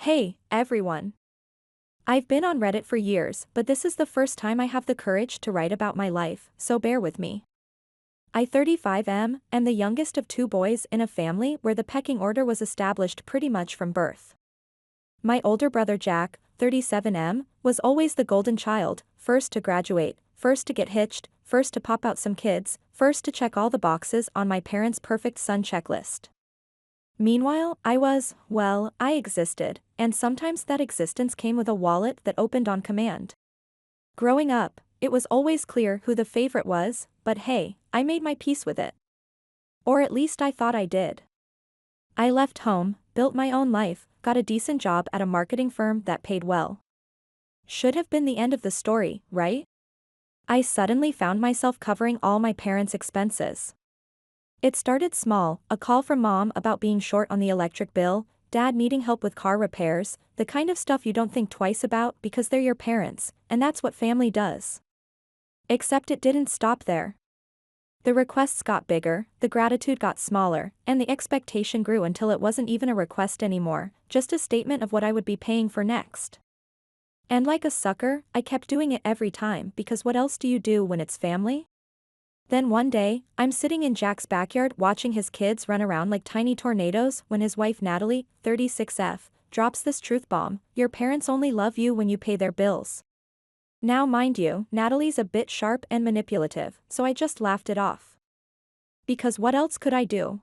Hey, everyone. I've been on Reddit for years, but this is the first time I have the courage to write about my life, so bear with me. I 35 am the youngest of two boys in a family where the pecking order was established pretty much from birth. My older brother Jack, 37 was always the golden child, first to graduate, first to get hitched, first to pop out some kids, first to check all the boxes on my parents' perfect son checklist. Meanwhile, I existed, and sometimes that existence came with a wallet that opened on command. Growing up, it was always clear who the favorite was, but hey, I made my peace with it. Or at least I thought I did. I left home, built my own life, got a decent job at a marketing firm that paid well. Should have been the end of the story, right? I suddenly found myself covering all my parents' expenses. It started small, a call from mom about being short on the electric bill, dad needing help with car repairs, the kind of stuff you don't think twice about because they're your parents, and that's what family does. Except it didn't stop there. The requests got bigger, the gratitude got smaller, and the expectation grew until it wasn't even a request anymore, just a statement of what I would be paying for next. And like a sucker, I kept doing it every time because what else do you do when it's family? Then one day, I'm sitting in Jack's backyard watching his kids run around like tiny tornadoes when his wife Natalie, 36F, drops this truth bomb: your parents only love you when you pay their bills. Now mind you, Natalie's a bit sharp and manipulative, so I just laughed it off. Because what else could I do?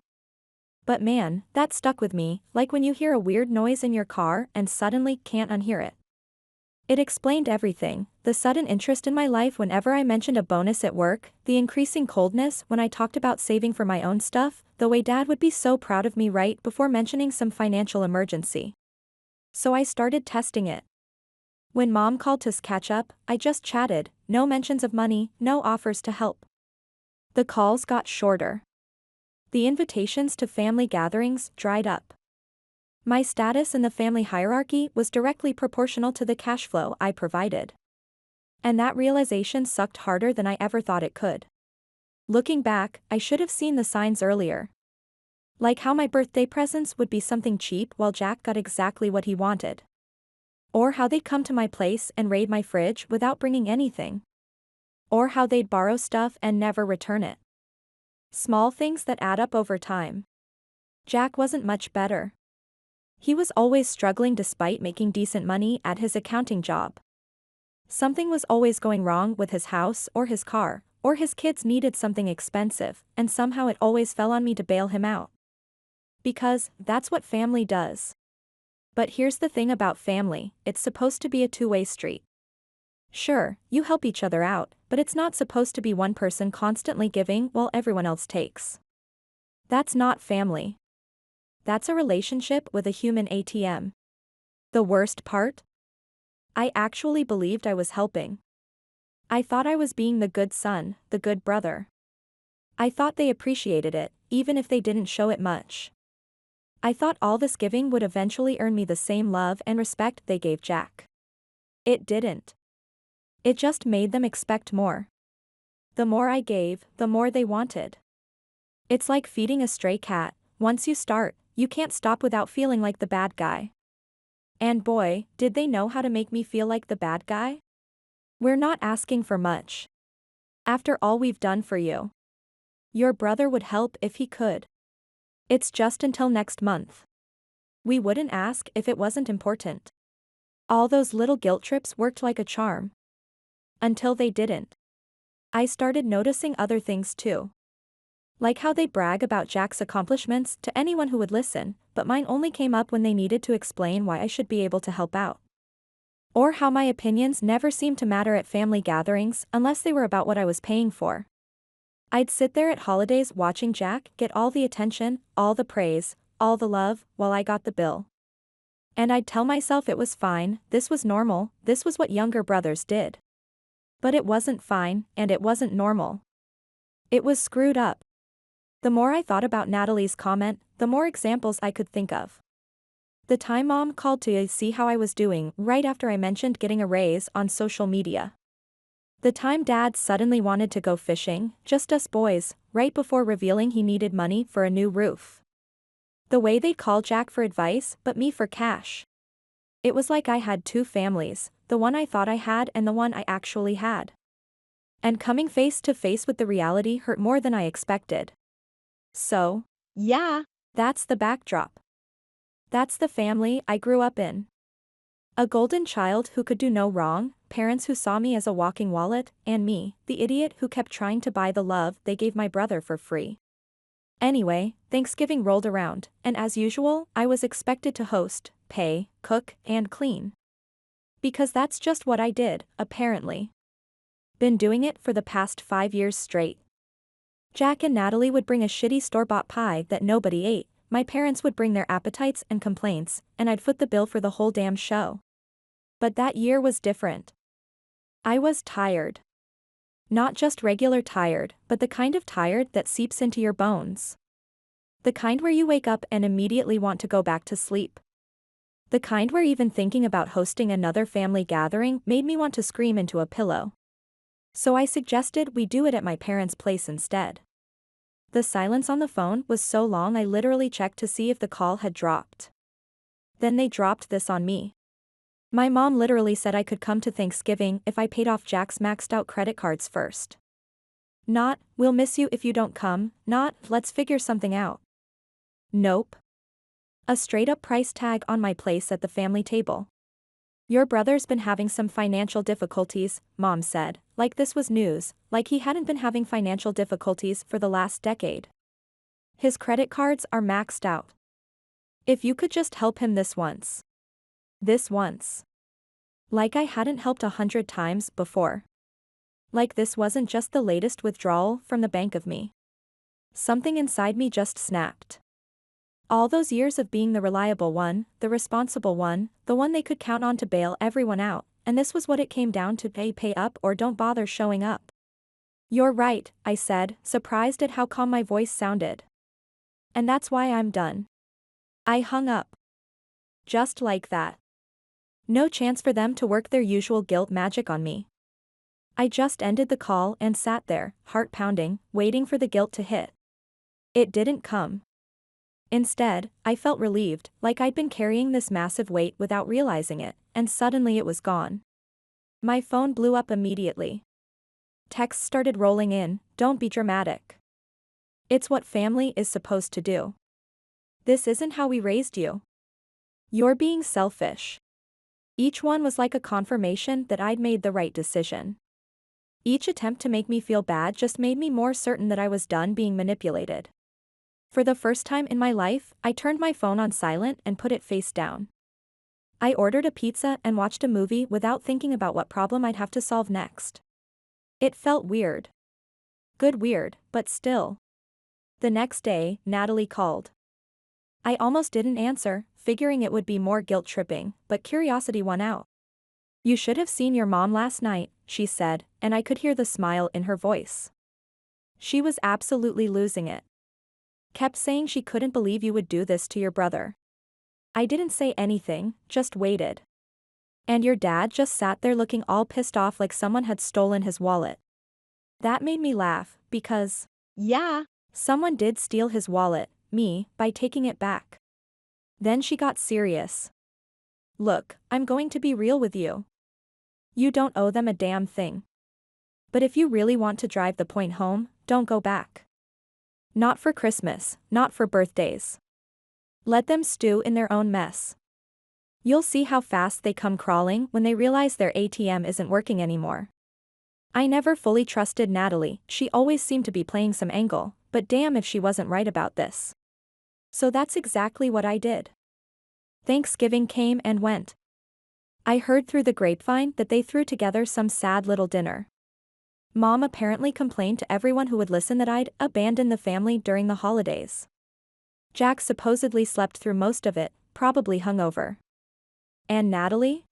But man, that stuck with me, like when you hear a weird noise in your car and suddenly can't unhear it. It explained everything: the sudden interest in my life whenever I mentioned a bonus at work, the increasing coldness when I talked about saving for my own stuff, the way dad would be so proud of me right before mentioning some financial emergency. So I started testing it. When mom called to catch up, I just chatted, no mentions of money, no offers to help. The calls got shorter. The invitations to family gatherings dried up. My status in the family hierarchy was directly proportional to the cash flow I provided. And that realization sucked harder than I ever thought it could. Looking back, I should have seen the signs earlier. Like how my birthday presents would be something cheap while Jack got exactly what he wanted. Or how they'd come to my place and raid my fridge without bringing anything. Or how they'd borrow stuff and never return it. Small things that add up over time. Jack wasn't much better. He was always struggling despite making decent money at his accounting job. Something was always going wrong with his house or his car, or his kids needed something expensive, and somehow it always fell on me to bail him out. Because that's what family does. But here's the thing about family: it's supposed to be a two-way street. Sure, you help each other out, but it's not supposed to be one person constantly giving while everyone else takes. That's not family. That's a relationship with a human ATM. The worst part? I actually believed I was helping. I thought I was being the good son, the good brother. I thought they appreciated it, even if they didn't show it much. I thought all this giving would eventually earn me the same love and respect they gave Jack. It didn't. It just made them expect more. The more I gave, the more they wanted. It's like feeding a stray cat: once you start, you can't stop without feeling like the bad guy. And boy, did they know how to make me feel like the bad guy? We're not asking for much. After all we've done for you. Your brother would help if he could. It's just until next month. We wouldn't ask if it wasn't important. All those little guilt trips worked like a charm. Until they didn't. I started noticing other things too. Like how they'd brag about Jack's accomplishments to anyone who would listen, but mine only came up when they needed to explain why I should be able to help out. Or how my opinions never seemed to matter at family gatherings unless they were about what I was paying for. I'd sit there at holidays watching Jack get all the attention, all the praise, all the love, while I got the bill. And I'd tell myself it was fine, this was normal, this was what younger brothers did. But it wasn't fine, and it wasn't normal. It was screwed up. The more I thought about Natalie's comment, the more examples I could think of. The time mom called to see how I was doing right after I mentioned getting a raise on social media. The time dad suddenly wanted to go fishing, just us boys, right before revealing he needed money for a new roof. The way they'd call Jack for advice but me for cash. It was like I had two families, the one I thought I had and the one I actually had. And coming face to face with the reality hurt more than I expected. So, yeah, that's the backdrop. That's the family I grew up in. A golden child who could do no wrong, parents who saw me as a walking wallet, and me, the idiot who kept trying to buy the love they gave my brother for free. Anyway, Thanksgiving rolled around, and as usual, I was expected to host, pay, cook, and clean. Because that's just what I did, apparently. Been doing it for the past 5 years straight. Jack and Natalie would bring a shitty store-bought pie that nobody ate, my parents would bring their appetites and complaints, and I'd foot the bill for the whole damn show. But that year was different. I was tired. Not just regular tired, but the kind of tired that seeps into your bones. The kind where you wake up and immediately want to go back to sleep. The kind where even thinking about hosting another family gathering made me want to scream into a pillow. So I suggested we do it at my parents' place instead. The silence on the phone was so long I literally checked to see if the call had dropped. Then they dropped this on me. My mom literally said I could come to Thanksgiving if I paid off Jack's maxed out credit cards first. Not, we'll miss you if you don't come, not, let's figure something out. Nope. A straight up price tag on my place at the family table. Your brother's been having some financial difficulties, Mom said, like this was news, like he hadn't been having financial difficulties for the last decade. His credit cards are maxed out. If you could just help him this once. This once. Like I hadn't helped 100 times before. Like this wasn't just the latest withdrawal from the bank of me. Something inside me just snapped. All those years of being the reliable one, the responsible one, the one they could count on to bail everyone out, and this was what it came down to: pay up or don't bother showing up. You're right, I said, surprised at how calm my voice sounded. And that's why I'm done. I hung up. Just like that. No chance for them to work their usual guilt magic on me. I just ended the call and sat there, heart pounding, waiting for the guilt to hit. It didn't come. Instead, I felt relieved, like I'd been carrying this massive weight without realizing it, and suddenly it was gone. My phone blew up immediately. Texts started rolling in, don't be dramatic. It's what family is supposed to do. This isn't how we raised you. You're being selfish. Each one was like a confirmation that I'd made the right decision. Each attempt to make me feel bad just made me more certain that I was done being manipulated. For the first time in my life, I turned my phone on silent and put it face down. I ordered a pizza and watched a movie without thinking about what problem I'd have to solve next. It felt weird. Good weird, but still. The next day, Natalie called. I almost didn't answer, figuring it would be more guilt-tripping, but curiosity won out. You should have seen your mom last night, she said, and I could hear the smile in her voice. She was absolutely losing it. Kept saying she couldn't believe you would do this to your brother. I didn't say anything, just waited. And your dad just sat there looking all pissed off like someone had stolen his wallet. That made me laugh, because, yeah, someone did steal his wallet, me, by taking it back. Then she got serious. Look, I'm going to be real with you. You don't owe them a damn thing. But if you really want to drive the point home, don't go back. Not for Christmas, not for birthdays. Let them stew in their own mess. You'll see how fast they come crawling when they realize their ATM isn't working anymore. I never fully trusted Natalie, she always seemed to be playing some angle, but damn if she wasn't right about this. So that's exactly what I did. Thanksgiving came and went. I heard through the grapevine that they threw together some sad little dinner. Mom apparently complained to everyone who would listen that I'd abandoned the family during the holidays. Jack supposedly slept through most of it, probably hungover. And Natalie?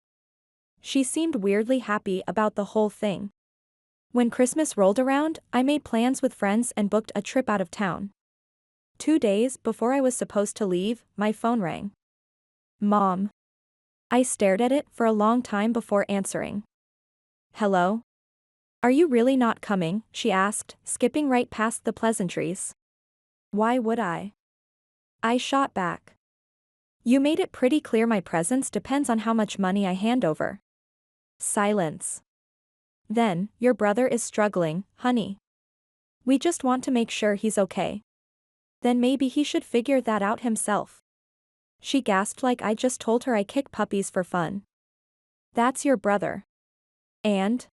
She seemed weirdly happy about the whole thing. When Christmas rolled around, I made plans with friends and booked a trip out of town. 2 days before I was supposed to leave, my phone rang. Mom. I stared at it for a long time before answering. Hello? Are you really not coming? She asked, skipping right past the pleasantries. Why would I? I shot back. You made it pretty clear my presence depends on how much money I hand over. Silence. Then, your brother is struggling, honey. We just want to make sure he's okay. Then maybe he should figure that out himself. She gasped like I just told her I kick puppies for fun. That's your brother. And?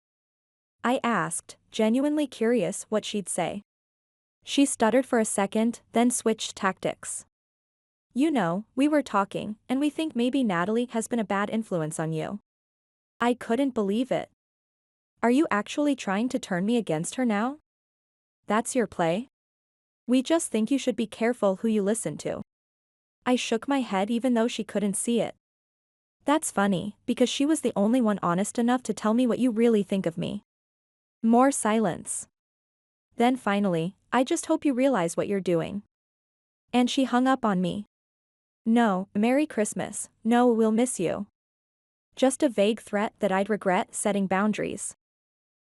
I asked, genuinely curious what she'd say. She stuttered for a second, then switched tactics. You know, we were talking, and we think maybe Natalie has been a bad influence on you. I couldn't believe it. Are you actually trying to turn me against her now? That's your play? We just think you should be careful who you listen to. I shook my head even though she couldn't see it. That's funny, because she was the only one honest enough to tell me what you really think of me. More silence. Then finally, I just hope you realize what you're doing. And she hung up on me. No, Merry Christmas, no, we'll miss you. Just a vague threat that I'd regret setting boundaries.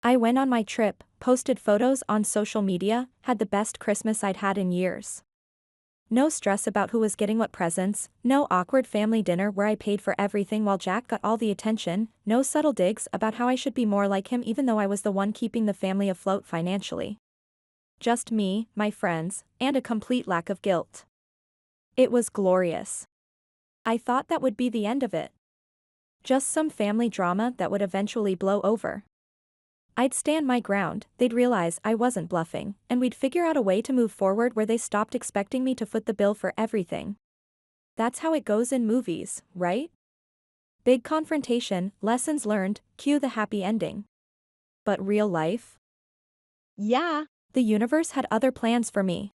I went on my trip, posted photos on social media, had the best Christmas I'd had in years. No stress about who was getting what presents, no awkward family dinner where I paid for everything while Jack got all the attention, no subtle digs about how I should be more like him even though I was the one keeping the family afloat financially. Just me, my friends, and a complete lack of guilt. It was glorious. I thought that would be the end of it. Just some family drama that would eventually blow over. I'd stand my ground, they'd realize I wasn't bluffing, and we'd figure out a way to move forward where they stopped expecting me to foot the bill for everything. That's how it goes in movies, right? Big confrontation, lessons learned, cue the happy ending. But real life? Yeah, the universe had other plans for me.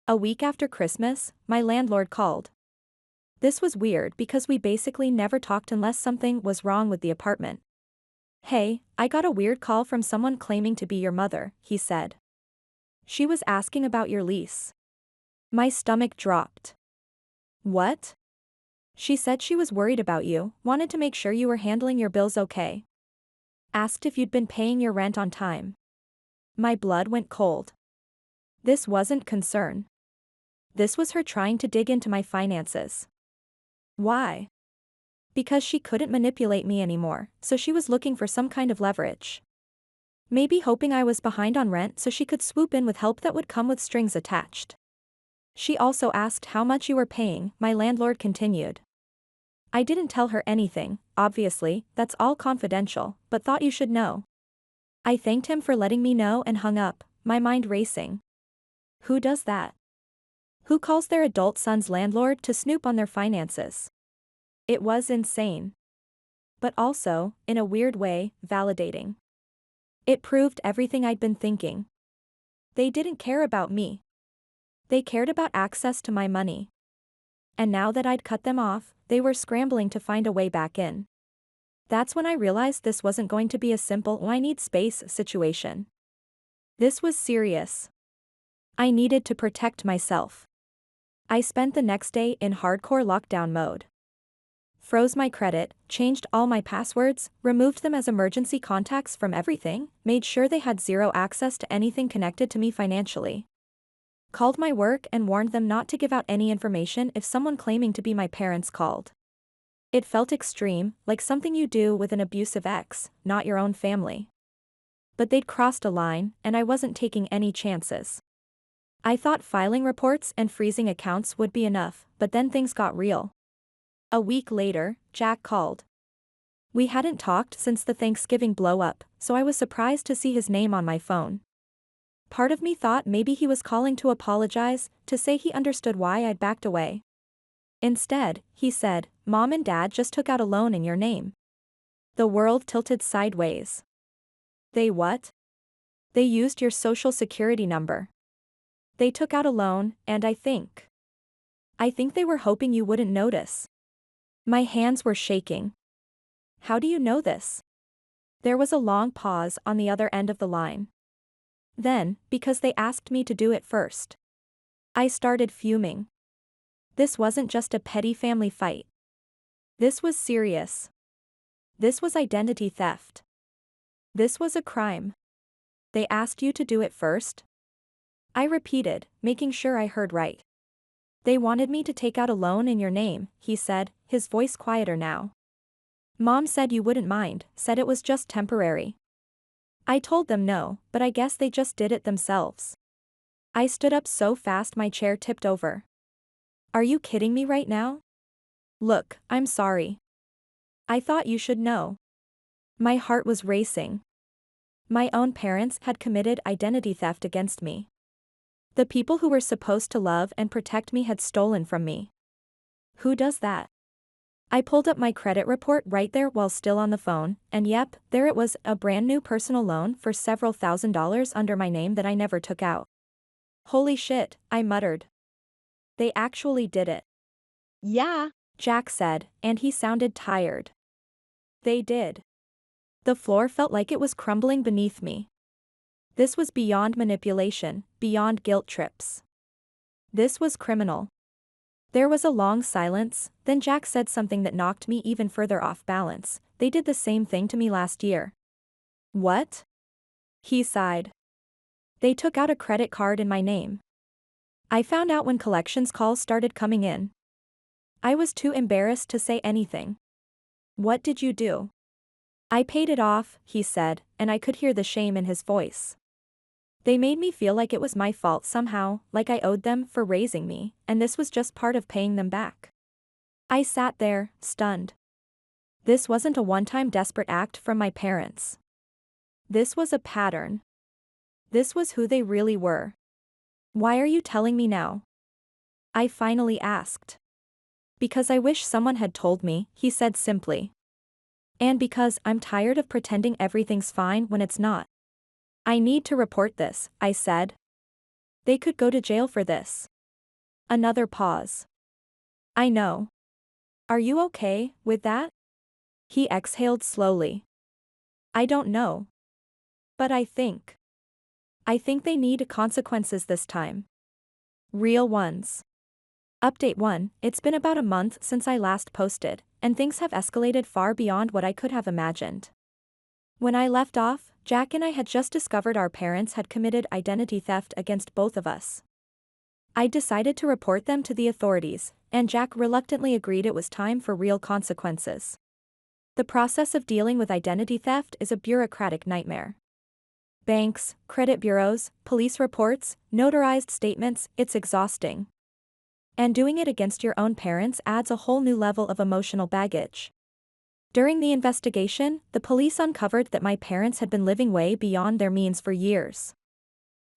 A week after Christmas, my landlord called. This was weird because we basically never talked unless something was wrong with the apartment. Hey, I got a weird call from someone claiming to be your mother, he said. She was asking about your lease. My stomach dropped. What? She said she was worried about you, wanted to make sure you were handling your bills okay. Asked if you'd been paying your rent on time. My blood went cold. This wasn't concern. This was her trying to dig into my finances. Why? Because she couldn't manipulate me anymore, so she was looking for some kind of leverage. Maybe hoping I was behind on rent so she could swoop in with help that would come with strings attached. She also asked how much you were paying, my landlord continued. I didn't tell her anything, obviously, that's all confidential, but thought you should know. I thanked him for letting me know and hung up, my mind racing. Who does that? Who calls their adult son's landlord to snoop on their finances? It was insane. But also, in a weird way, validating. It proved everything I'd been thinking. They didn't care about me. They cared about access to my money. And now that I'd cut them off, they were scrambling to find a way back in. That's when I realized this wasn't going to be a simple "oh, I need space" situation. This was serious. I needed to protect myself. I spent the next day in hardcore lockdown mode. Froze my credit, changed all my passwords, removed them as emergency contacts from everything, made sure they had zero access to anything connected to me financially. Called my work and warned them not to give out any information if someone claiming to be my parents called. It felt extreme, like something you do with an abusive ex, not your own family. But they'd crossed a line, and I wasn't taking any chances. I thought filing reports and freezing accounts would be enough, but then things got real. A week later, Jack called. We hadn't talked since the Thanksgiving blow-up, so I was surprised to see his name on my phone. Part of me thought maybe he was calling to apologize, to say he understood why I'd backed away. Instead, he said, "Mom and Dad just took out a loan in your name." The world tilted sideways. They what? They used your social security number. They took out a loan, and I think they were hoping you wouldn't notice. My hands were shaking. How do you know this? There was a long pause on the other end of the line. Then, because they asked me to do it first. I started fuming. This wasn't just a petty family fight. This was serious. This was identity theft. This was a crime. They asked you to do it first? I repeated, making sure I heard right. They wanted me to take out a loan in your name, he said, his voice quieter now. Mom said you wouldn't mind, said it was just temporary. I told them no, but I guess they just did it themselves. I stood up so fast my chair tipped over. Are you kidding me right now? Look, I'm sorry. I thought you should know. My heart was racing. My own parents had committed identity theft against me. The people who were supposed to love and protect me had stolen from me. Who does that? I pulled up my credit report right there while still on the phone, and yep, there it was, a brand new personal loan for several $1,000s under my name that I never took out. Holy shit, I muttered. They actually did it. Yeah, Jack said, and he sounded tired. They did. The floor felt like it was crumbling beneath me. This was beyond manipulation, beyond guilt trips. This was criminal. There was a long silence, then Jack said something that knocked me even further off balance. They did the same thing to me last year. What? He sighed. They took out a credit card in my name. I found out when collections calls started coming in. I was too embarrassed to say anything. What did you do? I paid it off, he said, and I could hear the shame in his voice. They made me feel like it was my fault somehow, like I owed them for raising me, and this was just part of paying them back. I sat there, stunned. This wasn't a one-time desperate act from my parents. This was a pattern. This was who they really were. Why are you telling me now? I finally asked. Because I wish someone had told me, he said simply. And because I'm tired of pretending everything's fine when it's not. I need to report this, I said. They could go to jail for this. Another pause. I know. Are you okay with that? He exhaled slowly. I don't know. But I think they need consequences this time. Real ones. Update 1, it's been about a month since I last posted, and things have escalated far beyond what I could have imagined. When I left off, Jack and I had just discovered our parents had committed identity theft against both of us. I decided to report them to the authorities, and Jack reluctantly agreed it was time for real consequences. The process of dealing with identity theft is a bureaucratic nightmare. Banks, credit bureaus, police reports, notarized statements, it's exhausting. And doing it against your own parents adds a whole new level of emotional baggage. During the investigation, the police uncovered that my parents had been living way beyond their means for years.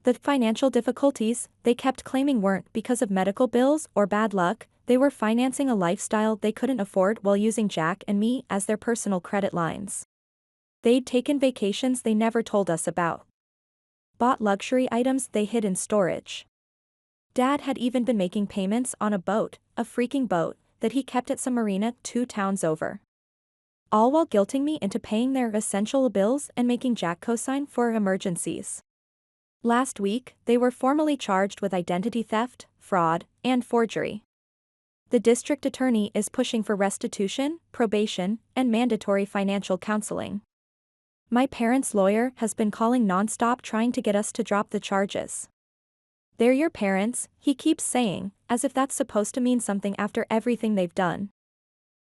The financial difficulties, they kept claiming, weren't because of medical bills or bad luck, they were financing a lifestyle they couldn't afford while using Jack and me as their personal credit lines. They'd taken vacations they never told us about. Bought luxury items they hid in storage. Dad had even been making payments on a boat, a freaking boat, that he kept at some marina 2 towns over. All while guilting me into paying their essential bills and making Jack co-sign for emergencies. Last week, they were formally charged with identity theft, fraud, and forgery. The district attorney is pushing for restitution, probation, and mandatory financial counseling. My parents' lawyer has been calling nonstop trying to get us to drop the charges. They're your parents, he keeps saying, as if that's supposed to mean something after everything they've done.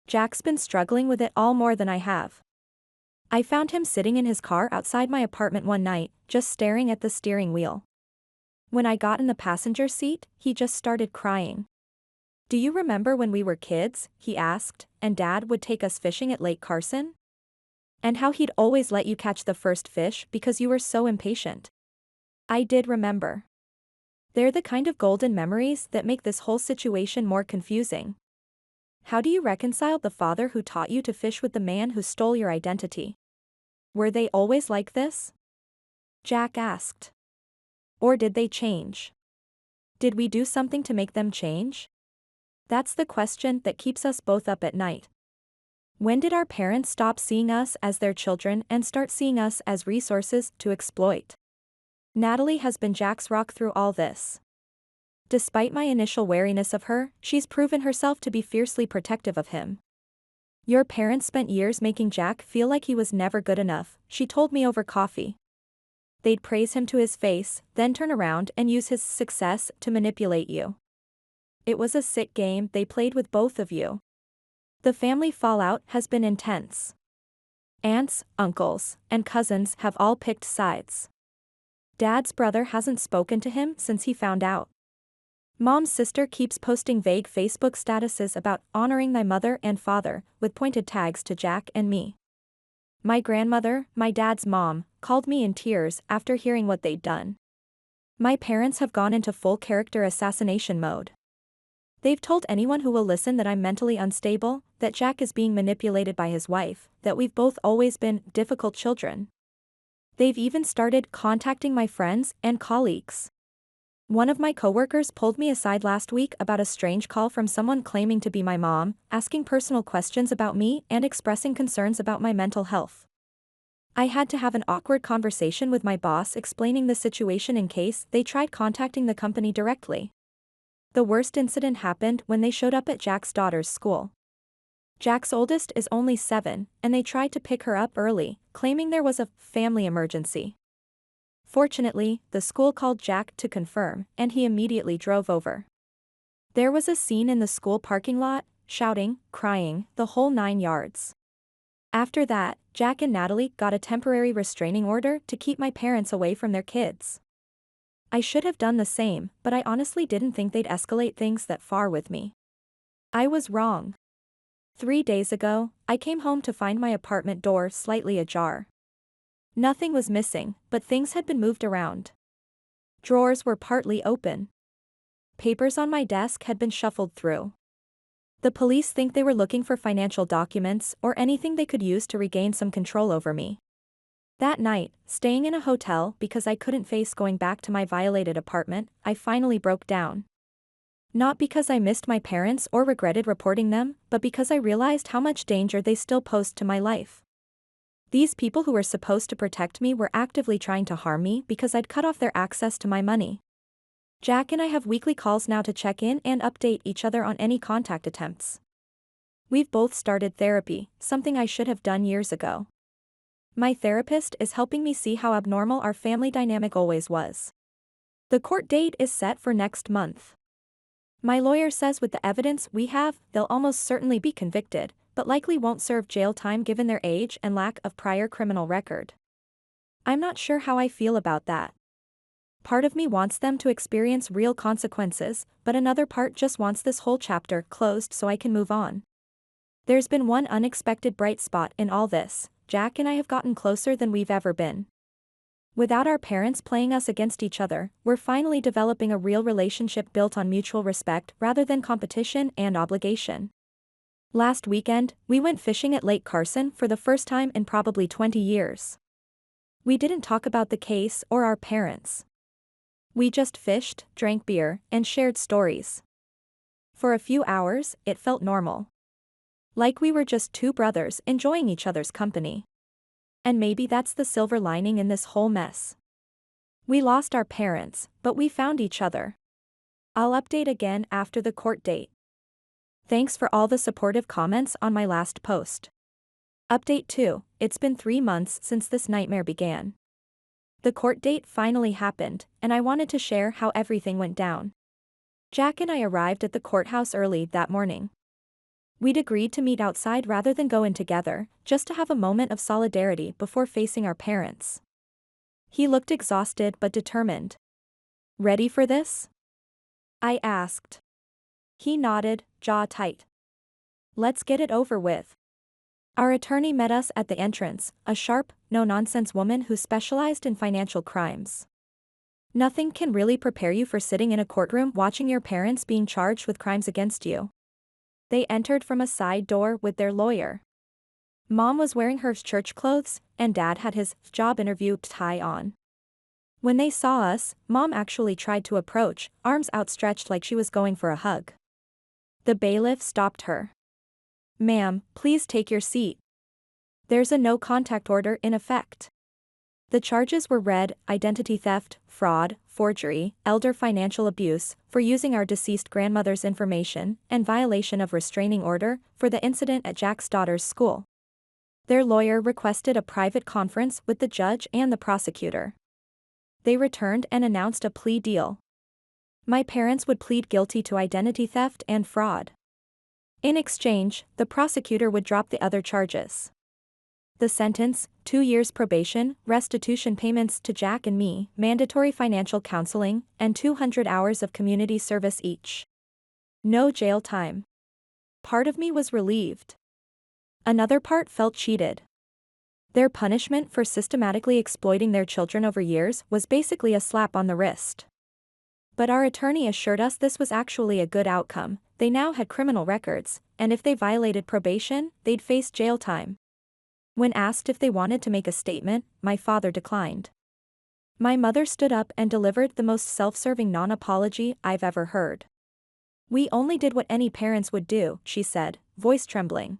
Jack's been struggling with it all more than I have. I found him sitting in his car outside my apartment one night, just staring at the steering wheel. When I got in the passenger seat, he just started crying. Do you remember when we were kids, he asked, and Dad would take us fishing at Lake Carson? And how he'd always let you catch the first fish because you were so impatient. I did remember. They're the kind of golden memories that make this whole situation more confusing. How do you reconcile the father who taught you to fish with the man who stole your identity? Were they always like this? Jack asked. Or did they change? Did we do something to make them change? That's the question that keeps us both up at night. When did our parents stop seeing us as their children and start seeing us as resources to exploit? Natalie has been Jack's rock through all this. Despite my initial wariness of her, she's proven herself to be fiercely protective of him. Your parents spent years making Jack feel like he was never good enough, she told me over coffee. They'd praise him to his face, then turn around and use his success to manipulate you. It was a sick game they played with both of you. The family fallout has been intense. Aunts, uncles, and cousins have all picked sides. Dad's brother hasn't spoken to him since he found out. Mom's sister keeps posting vague Facebook statuses about honoring thy mother and father, with pointed tags to Jack and me. My grandmother, my dad's mom, called me in tears after hearing what they'd done. My parents have gone into full character assassination mode. They've told anyone who will listen that I'm mentally unstable, that Jack is being manipulated by his wife, that we've both always been difficult children. They've even started contacting my friends and colleagues. One of my coworkers pulled me aside last week about a strange call from someone claiming to be my mom, asking personal questions about me and expressing concerns about my mental health. I had to have an awkward conversation with my boss explaining the situation in case they tried contacting the company directly. The worst incident happened when they showed up at Jack's daughter's school. Jack's oldest is only 7, and they tried to pick her up early, claiming there was a family emergency. Fortunately, the school called Jack to confirm, and he immediately drove over. There was a scene in the school parking lot, shouting, crying, the whole 9 yards. After that, Jack and Natalie got a temporary restraining order to keep my parents away from their kids. I should have done the same, but I honestly didn't think they'd escalate things that far with me. I was wrong. 3 days ago, I came home to find my apartment door slightly ajar. Nothing was missing, but things had been moved around. Drawers were partly open. Papers on my desk had been shuffled through. The police think they were looking for financial documents or anything they could use to regain some control over me. That night, staying in a hotel because I couldn't face going back to my violated apartment, I finally broke down. Not because I missed my parents or regretted reporting them, but because I realized how much danger they still posed to my life. These people who were supposed to protect me were actively trying to harm me because I'd cut off their access to my money. Jack and I have weekly calls now to check in and update each other on any contact attempts. We've both started therapy, something I should have done years ago. My therapist is helping me see how abnormal our family dynamic always was. The court date is set for next month. My lawyer says with the evidence we have, they'll almost certainly be convicted, but likely won't serve jail time given their age and lack of prior criminal record. I'm not sure how I feel about that. Part of me wants them to experience real consequences, but another part just wants this whole chapter closed so I can move on. There's been one unexpected bright spot in all this: Jack and I have gotten closer than we've ever been. Without our parents playing us against each other, we're finally developing a real relationship built on mutual respect rather than competition and obligation. Last weekend, we went fishing at Lake Carson for the first time in probably 20 years. We didn't talk about the case or our parents. We just fished, drank beer, and shared stories. For a few hours, it felt normal. Like we were just two brothers enjoying each other's company. And maybe that's the silver lining in this whole mess. We lost our parents, but we found each other. I'll update again after the court date. Thanks for all the supportive comments on my last post. Update 2, it's been 3 months since this nightmare began. The court date finally happened, and I wanted to share how everything went down. Jack and I arrived at the courthouse early that morning. We'd agreed to meet outside rather than go in together, just to have a moment of solidarity before facing our parents. He looked exhausted but determined. Ready for this? I asked. He nodded, jaw tight. Let's get it over with. Our attorney met us at the entrance, a sharp, no-nonsense woman who specialized in financial crimes. Nothing can really prepare you for sitting in a courtroom watching your parents being charged with crimes against you. They entered from a side door with their lawyer. Mom was wearing her church clothes, and Dad had his job interview tie on. When they saw us, Mom actually tried to approach, arms outstretched like she was going for a hug. The bailiff stopped her. Ma'am, please take your seat. There's a no-contact order in effect. The charges were read: identity theft, fraud, forgery, elder financial abuse, for using our deceased grandmother's information, and violation of restraining order, for the incident at Jack's daughter's school. Their lawyer requested a private conference with the judge and the prosecutor. They returned and announced a plea deal. My parents would plead guilty to identity theft and fraud. In exchange, the prosecutor would drop the other charges. The sentence: 2 years probation, restitution payments to Jack and me, mandatory financial counseling, and 200 hours of community service each. No jail time. Part of me was relieved. Another part felt cheated. Their punishment for systematically exploiting their children over years was basically a slap on the wrist. But our attorney assured us this was actually a good outcome. They now had criminal records, and if they violated probation, they'd face jail time. When asked if they wanted to make a statement, my father declined. My mother stood up and delivered the most self-serving non-apology I've ever heard. "We only did what any parents would do," she said, voice trembling.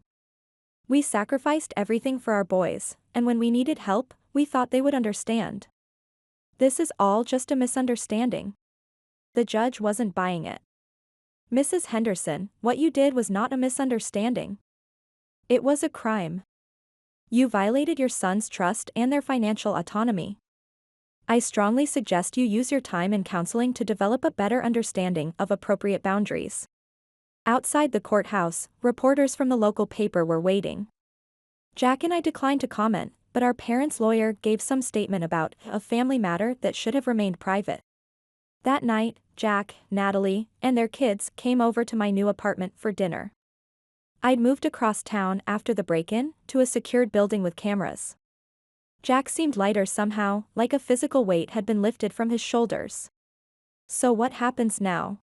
"We sacrificed everything for our boys, and when we needed help, we thought they would understand. This is all just a misunderstanding." The judge wasn't buying it. "Mrs. Henderson, what you did was not a misunderstanding. It was a crime. You violated your son's trust and their financial autonomy. I strongly suggest you use your time in counseling to develop a better understanding of appropriate boundaries." Outside the courthouse, reporters from the local paper were waiting. Jack and I declined to comment, but our parents' lawyer gave some statement about a family matter that should have remained private. That night, Jack, Natalie, and their kids came over to my new apartment for dinner. I'd moved across town after the break-in, to a secured building with cameras. Jack seemed lighter somehow, like a physical weight had been lifted from his shoulders. "So what happens now?"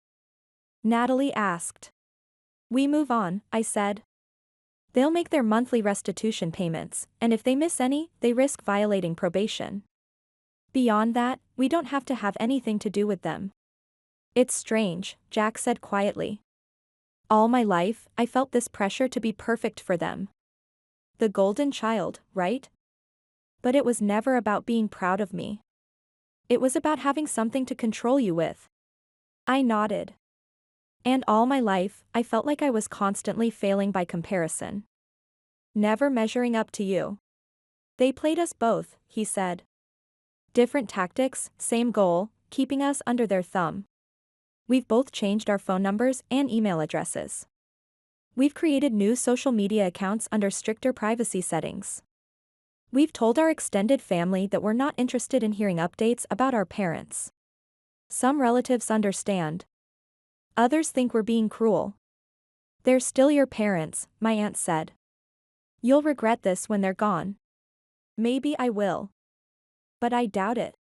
Natalie asked. "We move on," I said. "They'll make their monthly restitution payments, and if they miss any, they risk violating probation. Beyond that, we don't have to have anything to do with them." "It's strange," Jack said quietly. "All my life, I felt this pressure to be perfect for them. The golden child, right? But it was never about being proud of me. It was about having something to control you with." I nodded. "And all my life, I felt like I was constantly failing by comparison. Never measuring up to you." "They played us both," he said. "Different tactics, same goal, keeping us under their thumb. We've both changed our phone numbers and email addresses. We've created new social media accounts under stricter privacy settings. We've told our extended family that we're not interested in hearing updates about our parents. Some relatives understand. Others think we're being cruel." "They're still your parents," my aunt said. "You'll regret this when they're gone." "Maybe I will. But I doubt it.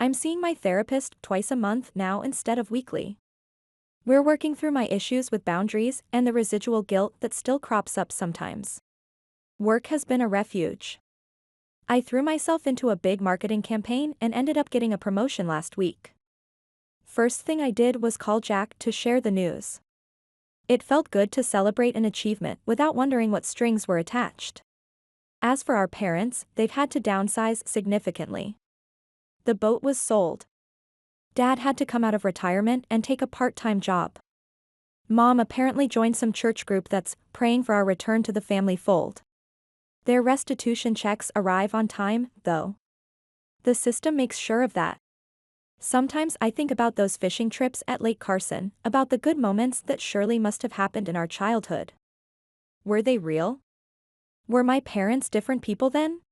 I'm seeing my therapist twice a month now instead of weekly. We're working through my issues with boundaries and the residual guilt that still crops up sometimes. Work has been a refuge. I threw myself into a big marketing campaign and ended up getting a promotion last week. First thing I did was call Jack to share the news. It felt good to celebrate an achievement without wondering what strings were attached. As for our parents, they've had to downsize significantly. The boat was sold. Dad had to come out of retirement and take a part-time job. Mom apparently joined some church group that's praying for our return to the family fold. Their restitution checks arrive on time, though. The system makes sure of that. Sometimes I think about those fishing trips at Lake Carson, about the good moments that surely must have happened in our childhood. Were they real? Were my parents different people then?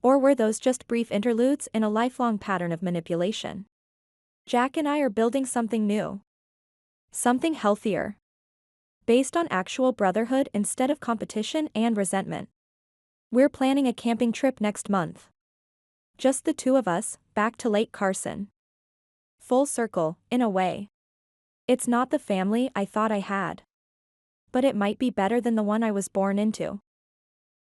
Or were those just brief interludes in a lifelong pattern of manipulation? Jack and I are building something new. Something healthier. Based on actual brotherhood instead of competition and resentment. We're planning a camping trip next month. Just the two of us, back to Lake Carson. Full circle, in a way. It's not the family I thought I had. But it might be better than the one I was born into.